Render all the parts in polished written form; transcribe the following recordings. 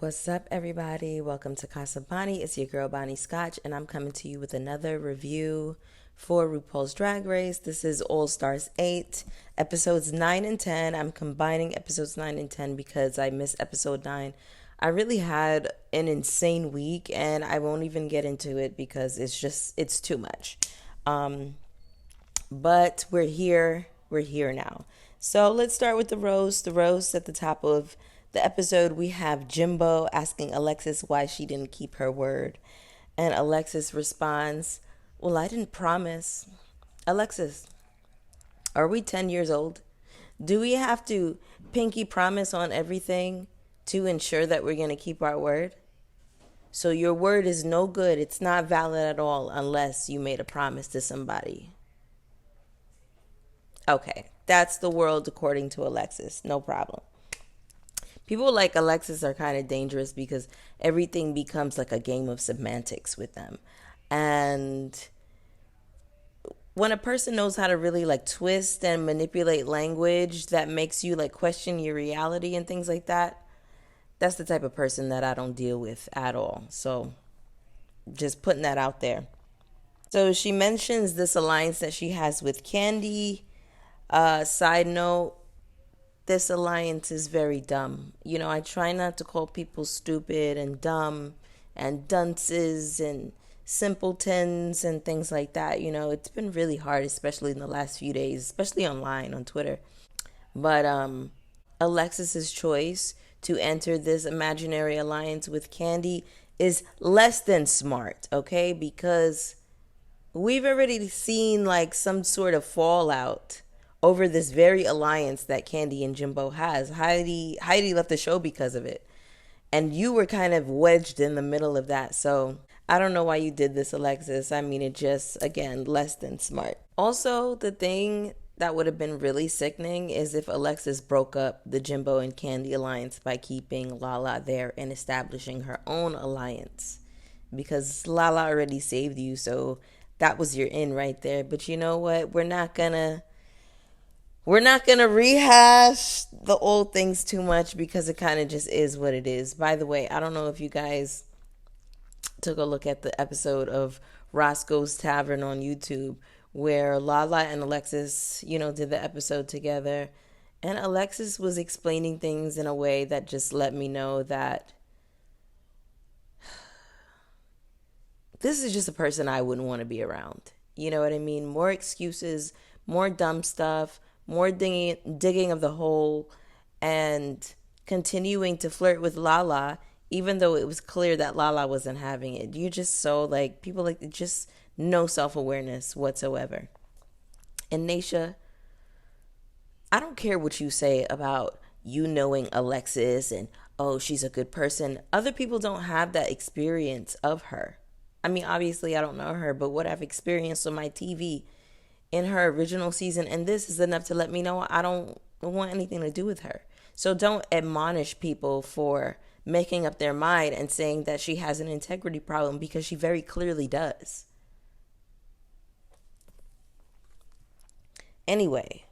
What's up, everybody? Welcome to Casa Bonnie. It's your girl, Bonnie Scotch, and I'm coming to you with another review for Rupaul's Drag Race. This is All Stars 8, episodes 9 and 10. I'm combining episodes 9 and 10 because I missed episode 9. I really had an insane week, and I won't even get into it because it's too much. But we're here. We're here now. So let's start with the roast. The roast at the top of the episode, we have Jimbo asking Alexis why she didn't keep her word. And Alexis responds, well, I didn't promise. Alexis, are we 10 years old? Do we have to pinky promise on everything to ensure that we're going to keep our word? So your word is no good. It's not valid at all unless you made a promise to somebody. Okay, that's the world according to Alexis. No problem. People like Alexis are kind of dangerous because everything becomes like a game of semantics with them. And when a person knows how to really like twist and manipulate language that makes you like question your reality and things like that, that's the type of person that I don't deal with at all. So just putting that out there. So she mentions this alliance that she has with Candy. Side note, this alliance is very dumb. You know, I try not to call people stupid and dumb and dunces and simpletons and things like that. You know, it's been really hard, especially in the last few days, especially online on Twitter. But Alexis's choice to enter this imaginary alliance with Candy is less than smart, okay? Because we've already seen like some sort of fallout over this very alliance that Candy and Jimbo has. Heidi left the show because of it. And you were kind of wedged in the middle of that. So I don't know why you did this, Alexis. I mean, it just, again, less than smart. Also, the thing that would have been really sickening is if Alexis broke up the Jimbo and Candy alliance by keeping Lala there and establishing her own alliance. Because Lala already saved you, so that was your in right there. But you know what? We're not gonna rehash the old things too much because it kind of just is what it is. By the way, I don't know if you guys took a look at the episode of Roscoe's Tavern on YouTube where Lala and Alexis, did the episode together. And Alexis was explaining things in a way that just let me know that this is just a person I wouldn't want to be around. You know what I mean? More excuses, more dumb stuff, more digging of the hole, and continuing to flirt with Lala, even though it was clear that Lala wasn't having it. You're just so like, people like, just no self-awareness whatsoever. And Naysha, I don't care what you say about you knowing Alexis and, oh, she's a good person. Other people don't have that experience of her. I mean, obviously I don't know her, but what I've experienced on my TV in her original season and this is enough to let me know I don't want anything to do with her. So don't admonish people for making up their mind and saying that she has an integrity problem because she very clearly does. Anyway,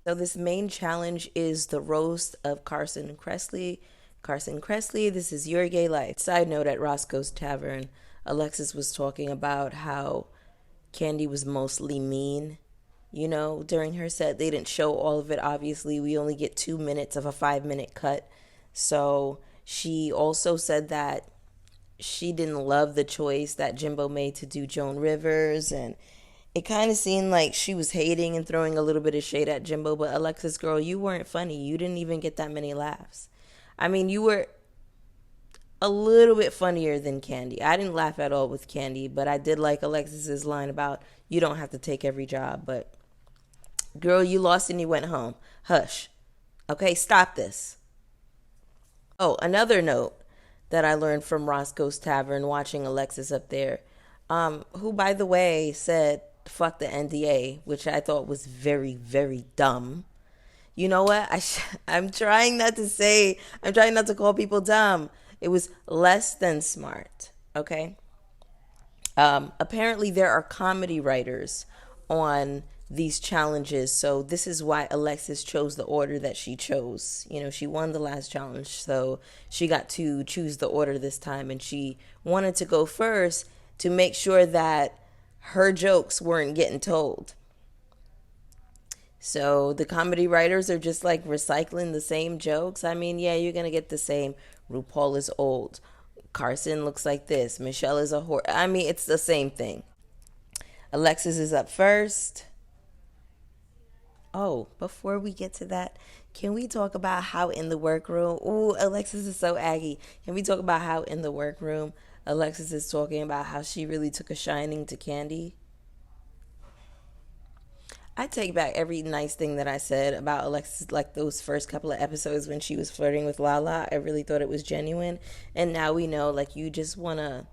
so this main challenge is the roast of Carson Kressley. Carson Kressley, this is your gay life. Side note, at Roscoe's Tavern, Alexis was talking about how Candy was mostly mean. During her set, they didn't show all of it. Obviously, we only get 2 minutes of a 5-minute cut. So she also said that she didn't love the choice that Jimbo made to do Joan Rivers. And it kind of seemed like she was hating and throwing a little bit of shade at Jimbo. But Alexis, girl, you weren't funny. You didn't even get that many laughs. I mean, you were a little bit funnier than Candy. I didn't laugh at all with Candy, but I did like Alexis's line about you don't have to take every job. But girl, you lost and you went home. Hush. Okay, stop this. Oh, another note that I learned from Roscoe's Tavern watching Alexis up there, who, by the way, said, fuck the NDA, which I thought was very, very dumb. You know what? I'm trying not to call people dumb. It was less than smart, okay? Apparently there are comedy writers on these challenges. So this is why Alexis chose the order that she chose. You know, she won the last challenge, so she got to choose the order this time, and she wanted to go first to make sure that her jokes weren't getting told. So the comedy writers are just like recycling the same jokes. I mean, yeah, you're going to get the same. RuPaul is old. Carson looks like this. Michelle is a whore. I mean, it's the same thing. Alexis is up first. Oh, before we get to that, can we talk about how in the workroom? Ooh, Alexis is so aggy. Can we talk about how in the workroom Alexis is talking about how she really took a shining to Candy? I take back every nice thing that I said about Alexis, like those first couple of episodes when she was flirting with Lala. I really thought it was genuine. And now we know, like, you just want to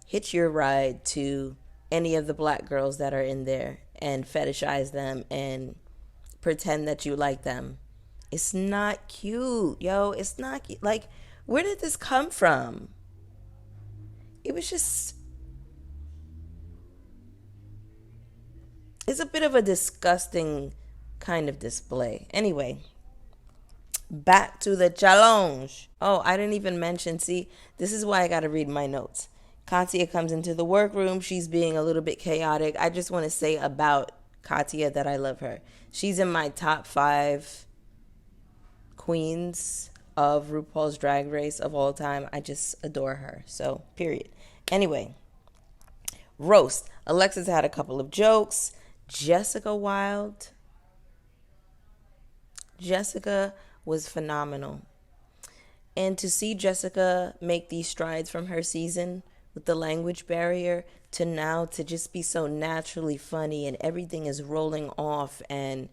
hitch your ride to any of the black girls that are in there and fetishize them and pretend that you like them. It's not cute, yo. It's not cute. Like, where did this come from? It was just, it's a bit of a disgusting kind of display. Anyway, back to the challenge. Oh, I didn't even mention. See, this is why I got to read my notes. Katya comes into the workroom. She's being a little bit chaotic. I just want to say about Katya that I love her. She's in my top 5 queens of RuPaul's Drag Race of all time. I just adore her. So, period. Anyway, roast. Alexis had a couple of jokes. Jessica Wilde. Jessica was phenomenal. And to see Jessica make these strides from her season with the language barrier to now to just be so naturally funny and everything is rolling off and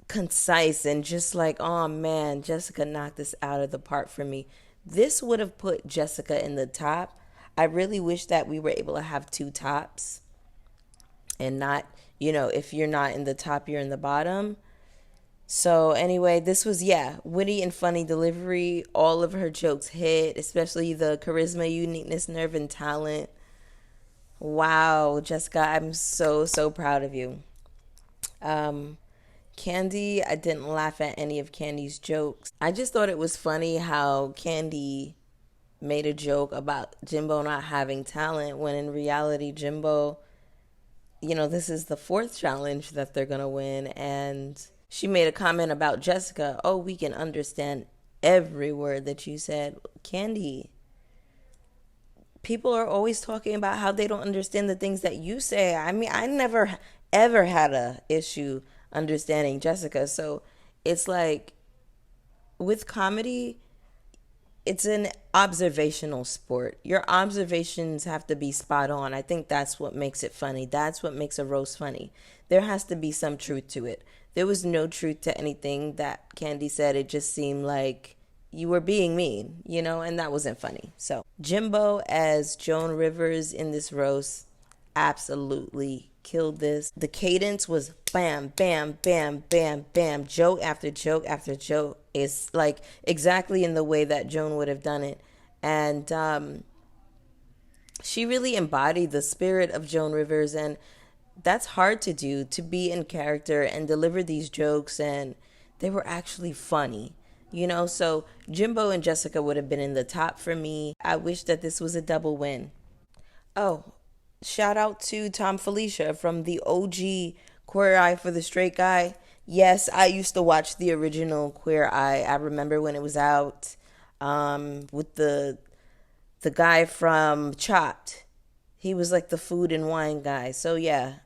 concise and just like, oh man, Jessica knocked this out of the park for me. This would have put Jessica in the top. I really wish that we were able to have 2 tops and not, if you're not in the top, you're in the bottom. So anyway, this was, witty and funny delivery. All of her jokes hit, especially the charisma, uniqueness, nerve, and talent. Wow, Jessica, I'm so, so proud of you. Candy, I didn't laugh at any of Candy's jokes. I just thought it was funny how Candy made a joke about Jimbo not having talent when in reality, Jimbo, this is the 4th challenge that they're going to win. And she made a comment about Jessica. Oh, we can understand every word that you said. Candy, people are always talking about how they don't understand the things that you say. I mean, I never ever had a issue understanding Jessica. So it's like with comedy, it's an observational sport. Your observations have to be spot on. I think that's what makes it funny. That's what makes a roast funny. There has to be some truth to it. There was no truth to anything that Candy said. It just seemed like you were being mean, and that wasn't funny. So Jimbo as Joan Rivers in this roast absolutely killed this. The cadence was bam, bam, bam, bam, bam, joke after joke after joke. It's like exactly in the way that Joan would have done it. And she really embodied the spirit of Joan Rivers, and that's hard to do, to be in character and deliver these jokes, and they were actually funny. So Jimbo and Jessica would have been in the top for me. I wish that this was a double win. Oh, shout out to Tom Felicia from the OG Queer Eye for the Straight Guy. Yes, I used to watch the original Queer Eye. I remember when it was out, with the guy from Chopped. He was like the food and wine guy. So yeah,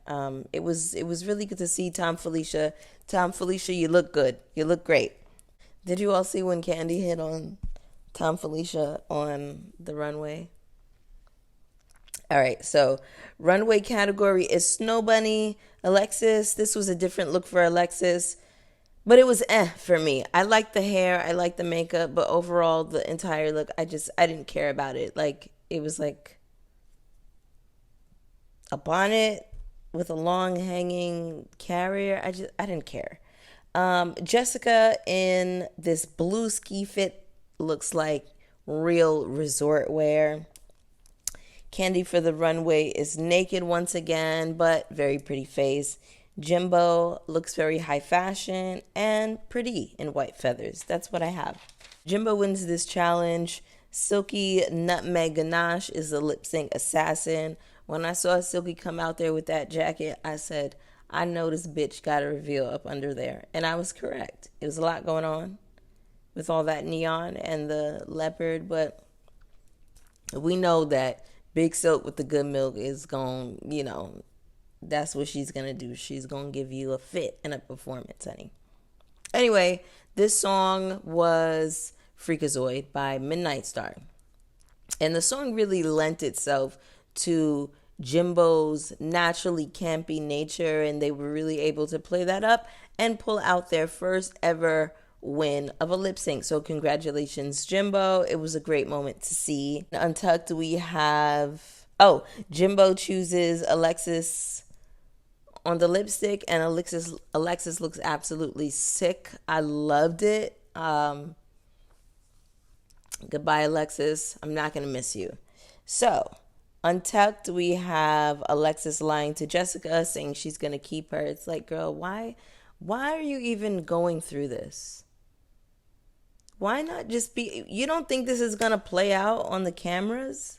it was really good to see Tom Felicia. Tom Felicia, you look good. You look great. Did you all see when Candy hit on Tom Felicia on the runway? All right, so runway category is Snow Bunny. Alexis, this was a different look for Alexis, but it was for me. I liked the hair, I liked the makeup, but overall the entire look, I didn't care about it. Like, it was like a bonnet with a long hanging carrier. I didn't care. Jessica in this blue ski fit looks like real resort wear. Candy for the runway is naked once again, but very pretty face. Jimbo looks very high fashion and pretty in white feathers. That's what I have. Jimbo wins this challenge. Silky Nutmeg Ganache is the lip sync assassin. When I saw Silky come out there with that jacket, I said, I know this bitch got a reveal up under there. And I was correct. It was a lot going on with all that neon and the leopard, but we know that Big Silk with the good milk is going, that's what she's going to do. She's going to give you a fit and a performance, honey. Anyway, this song was Freakazoid by Midnight Star. And the song really lent itself to Jimbo's naturally campy nature, and they were really able to play that up and pull out their first ever win of a lip sync. So congratulations, Jimbo. It was a great moment to see. Untucked, we have Jimbo chooses Alexis on the lipstick, and Alexis looks absolutely sick. I loved it. Goodbye, Alexis. I'm not gonna miss you. So Untucked, we have Alexis lying to Jessica, saying she's gonna keep her. It's like, girl, why are you even going through this? Why not just be... You don't think this is going to play out on the cameras?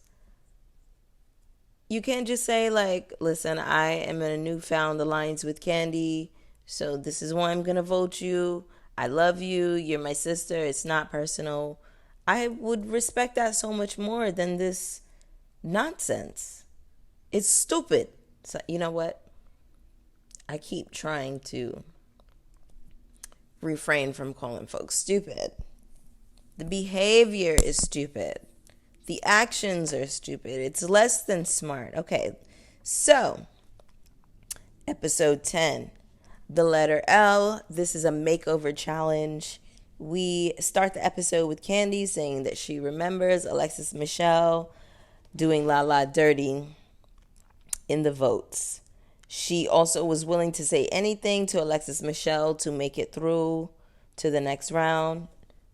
You can't just say, like, listen, I am in a newfound alliance with Candy, so this is why I'm going to vote you. I love you. You're my sister. It's not personal. I would respect that so much more than this nonsense. It's stupid. So, you know what? I keep trying to refrain from calling folks stupid. The behavior is stupid. The actions are stupid. It's less than smart. Okay, so episode 10, the letter L. This is a makeover challenge. We start the episode with Candy saying that she remembers Alexis Michelle doing La La Dirty in the votes. She also was willing to say anything to Alexis Michelle to make it through to the next round.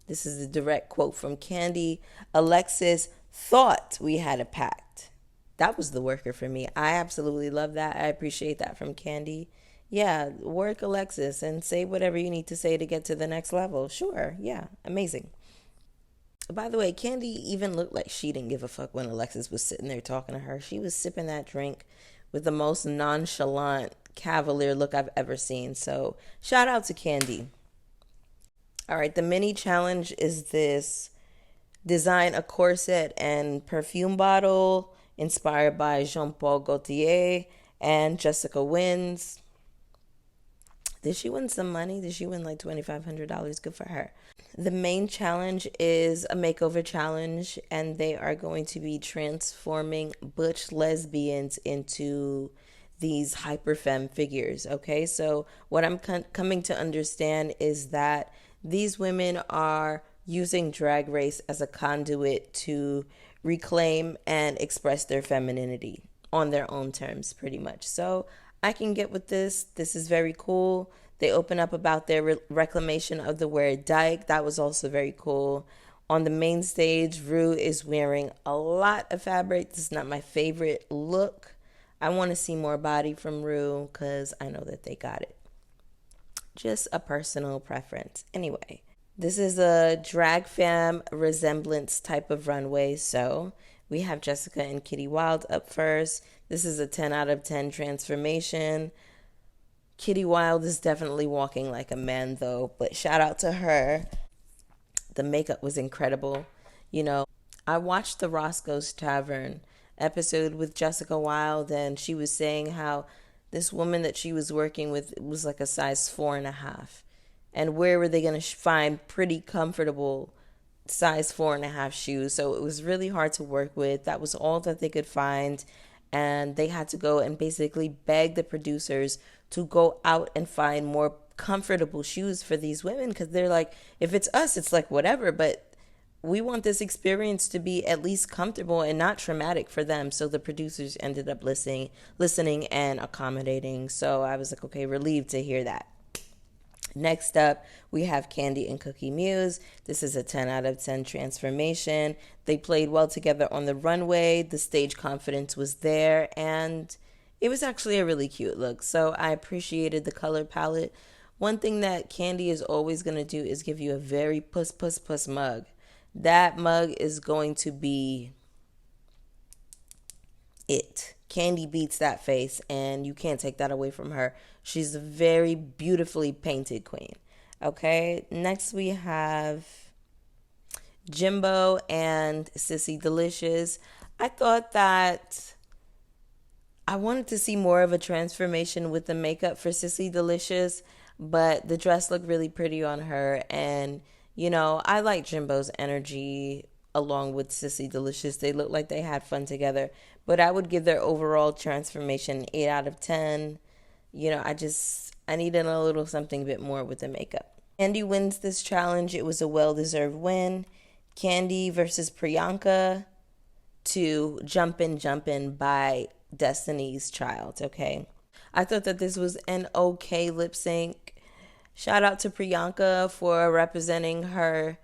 This is a direct quote from Candy. Alexis thought we had a pact. That was the worker for me. I absolutely love that. I appreciate that from Candy. Yeah, work Alexis and say whatever you need to say to get to the next level. Sure, yeah, amazing. By the way, Candy even looked like she didn't give a fuck when Alexis was sitting there talking to her. She was sipping that drink with the most nonchalant, cavalier look I've ever seen. So shout out to Candy. All right, the mini challenge is this: design a corset and perfume bottle inspired by Jean-Paul Gaultier, and Jessica wins. Did she win some money? Did she win like $2,500? Good for her. The main challenge is a makeover challenge, and they are going to be transforming butch lesbians into these hyper femme figures. Okay, so what I'm coming to understand is that these women are using Drag Race as a conduit to reclaim and express their femininity on their own terms, pretty much. So I can get with this. This is very cool. They open up about their reclamation of the word dyke. That was also very cool. On the main stage, Rue is wearing a lot of fabric. This is not my favorite look. I want to see more body from Rue because I know that they got it. Just a personal preference. Anyway, this is a drag fam resemblance type of runway. So we have Jessica and Kitty Wild up first. This is a 10 out of 10 transformation. Kitty Wild is definitely walking like a man though, but shout out to her. The makeup was incredible. You know, I watched the Roscoe's Tavern episode with Jessica Wild, and she was saying how this woman that she was working with was like a size 4.5. And where were they going to find pretty comfortable size 4.5 shoes? So it was really hard to work with. That was all that they could find. And they had to go and basically beg the producers to go out and find more comfortable shoes for these women. Because they're like, if it's us, it's like whatever. But we want this experience to be at least comfortable and not traumatic for them. So the producers ended up listening and accommodating. So I was like, okay, relieved to hear that. Next up, we have Candy and Cookie Muse. This is a 10 out of 10 transformation. They played well together on the runway. The stage confidence was there, and it was actually a really cute look. So I appreciated the color palette. One thing that Candy is always going to do is give you a very puss, puss, puss mug. That mug is going to be it. Candy beats that face, and you can't take that away from her. She's a very beautifully painted queen. Okay, next we have Jimbo and Sissy Delicious. I thought that I wanted to see more of a transformation with the makeup for Sissy Delicious, but the dress looked really pretty on her. And, you know, I like Jimbo's energy along with Sissy Delicious. They look like they had fun together, but I would give their overall transformation an 8 out of 10. You know, I needed a little something a bit more with the makeup. Candy wins this challenge. It was a well-deserved win. Candy versus Priyanka to Jumpin' by Destiny's Child, okay? I thought that this was an okay lip sync. Shout out to Priyanka for representing her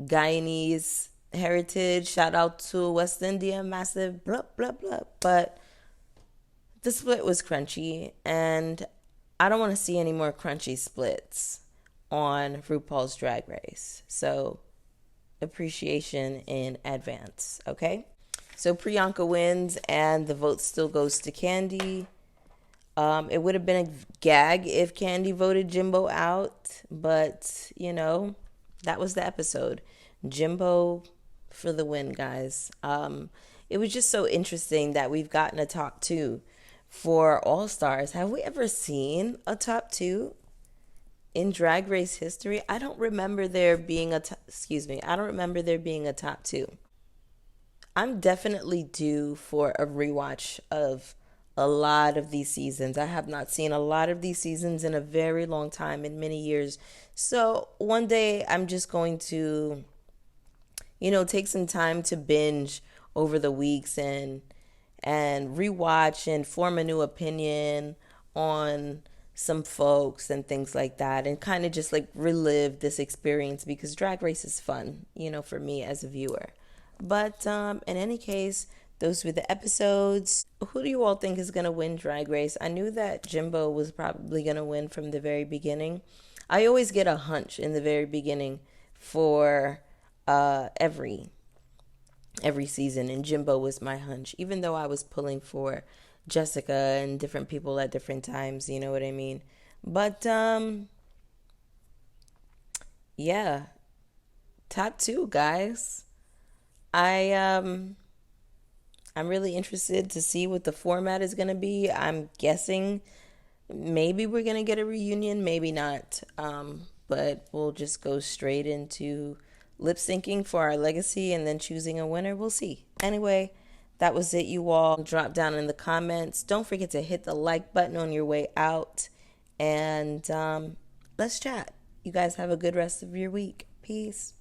Guyanese heritage. Shout out to West India, massive blah, blah, blah. But the split was crunchy, and I don't want to see any more crunchy splits on RuPaul's Drag Race. So appreciation in advance, okay? So Priyanka wins, and the vote still goes to Candy. It would have been a gag if Candy voted Jimbo out, but, you know, that was the episode. Jimbo for the win, guys. It was just so interesting that we've gotten a top 2 for All Stars. Have we ever seen a top 2 in Drag Race history? I don't remember there being a top 2. I'm definitely due for a rewatch of a lot of these seasons. I have not seen a lot of these seasons in a very long time, in many years. So one day I'm just going to, you know, take some time to binge over the weeks and rewatch and form a new opinion on some folks and things like that, and kind of just like relive this experience, because Drag Race is fun, you know, for me as a viewer. But in any case, those were the episodes. Who do you all think is going to win Drag Race? I knew that Jimbo was probably going to win from the very beginning. I always get a hunch in the very beginning for every season, and Jimbo was my hunch, even though I was pulling for Jessica and different people at different times, you know what I mean? But yeah, top 2, guys. I'm really interested to see what the format is going to be. I'm guessing maybe we're going to get a reunion, maybe not. But we'll just go straight into lip syncing for our legacy and then choosing a winner. We'll see. Anyway, that was it, you all. Drop down in the comments. Don't forget to hit the like button on your way out. And let's chat. You guys have a good rest of your week. Peace.